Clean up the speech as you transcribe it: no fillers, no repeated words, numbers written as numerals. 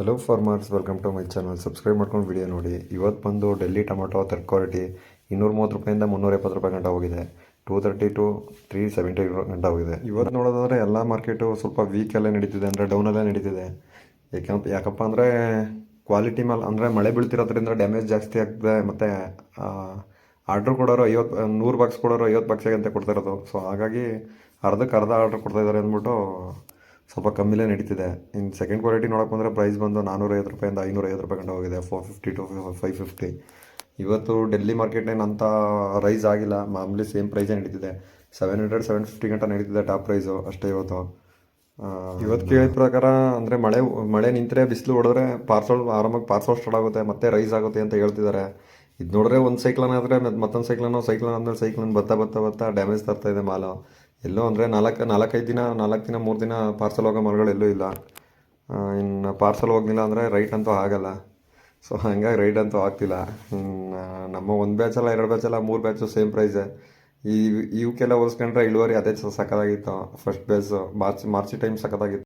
Hello farmers, welcome to my channel. Subscribe ಮಾಡ್ಕೊಂಡು video ನೋಡಿ. ಇವತ್ತು ಬಂದು ಡೆಲ್ಲಿ ಟೊಮೊಟೊ ಥರ್ಡ್ ಕ್ವಾಲಿಟಿ 230 ರೂಪಾಯಿಂದ 370 ರೂಪಾಯಿ ಗಂಟ ಹೋಗಿದೆ. 230 ಟು 370 ಗಂಟ ಹೋಗಿದೆ. ಇವತ್ತು ನೋಡೋದಾದರೆ ಎಲ್ಲ ಮಾರ್ಕೆಟು ಸ್ವಲ್ಪ ವೀಕಲ್ಲೇ ನಡೀತಿದೆ, ಅಂದರೆ ಡೌನಲ್ಲೇ ನಡೀತಿದೆ. ಯಾಕಪ್ಪ ಅಂದರೆ ಕ್ವಾಲಿಟಿ ಮೇಲೆ ಅಂದರೆ ಮಳೆ ಬೀಳ್ತಿರೋದ್ರಿಂದ ಡ್ಯಾಮೇಜ್ ಜಾಸ್ತಿ ಆಗ್ತದೆ. ಮತ್ತು ಆರ್ಡ್ರ್ ಕೊಡೋರು 100 ಬಾಕ್ಸ್ ಕೊಡೋರು 50 ಬಾಕ್ಸಿಗೆ ಅಂತ ಕೊಡ್ತಾ ಇರೋದು. ಸೊ ಹಾಗಾಗಿ ಅರ್ಧಕ್ಕೆ ಅರ್ಧ ಆರ್ಡ್ರ್ ಕೊಡ್ತಾಯಿದ್ದಾರೆ ಅಂದ್ಬಿಟ್ಟು ಸ್ವಲ್ಪ ಕಮ್ಮಿಲೇ ನಡೀತಿದೆ. ಇನ್ನು ಸೆಕೆಂಡ್ ಕ್ವಾಲಿಟಿ ನೋಡೋಕೆ ಬಂದರೆ ಪ್ರೈಸ್ ಬಂದು 450 ರೂಪಾಯಿಂದ 550 ರೂಪಾಯಿ ಗಂಟ ಹೋಗಿದೆ. 450 ಟು 550. ಇವತ್ತು ಡೆಲ್ಲಿ ಮಾರ್ಕೆಟ್ನೇನು ಅಂತ ರೈಸ್ ಆಗಿಲ್ಲ, ಮಾಮೂಲಿ ಸೇಮ್ ಪ್ರೈಸೇ ನಡೀತಿದೆ. 700-750 ಗಂಟ ನಡೀತಿದೆ ಟಾಪ್ ಪ್ರೈಸು ಅಷ್ಟೇ ಇವತ್ತು. ಇವತ್ತು ಕೇಳಿದ ಪ್ರಕಾರ ಅಂದರೆ ಮಳೆ ನಿಂತರೆ ಬಿಸಿಲು ಹೊಡೆದ್ರೆ ಆರಾಮಾಗಿ ಪಾರ್ಸಲ್ ಸ್ಟಾರ್ಟ್ ಆಗುತ್ತೆ, ಮತ್ತೆ ರೈಸ್ ಆಗುತ್ತೆ ಅಂತ ಹೇಳ್ತಿದ್ದಾರೆ. ಇದು ನೋಡಿದ್ರೆ ಒಂದು ಸೈಕ್ಲೋನ್ ಆದರೆ ಮತ್ತೊಂದು ಸೈಕ್ಲೋನ್ ಆದಮೇಲೆ ಸೈಕ್ಲೋನ್ ಬರ್ತಾ ಡ್ಯಾಮೇಜ್ ತರ್ತಾ ಇದೆ ಮಾಲು. ಎಲ್ಲೋ ಅಂದರೆ 4 ದಿನ 3 ದಿನ ಪಾರ್ಸಲ್ ಹೋಗೋ ಮರಗಳು ಎಲ್ಲೂ ಇಲ್ಲ. ಇನ್ನು ಪಾರ್ಸಲ್ ಹೋಗಲಿಲ್ಲ ಅಂದರೆ ರೈಟ್ ಅಂತೂ ಆಗಲ್ಲ. ಸೊ ಹಂಗಾಗಿ ರೈಟ್ ಅಂತೂ ಆಗ್ತಿಲ್ಲ. ನಮ್ಮ ಒಂದು ಬ್ಯಾಚಲ್ಲ 2 ಬ್ಯಾಚಲ್ಲ 3 ಬ್ಯಾಚು ಸೇಮ್ ಪ್ರೈಸೇ. ಇವಕ್ಕೆಲ್ಲ ಹೋಲಿಸ್ಕೊಂಡ್ರೆ ಇಳುವರಿ ಅದೇ ಸಕ್ಕತ್ತಾಗಿತ್ತು. First batch March time ಸಕ್ಕತ್ತಾಗಿತ್ತು.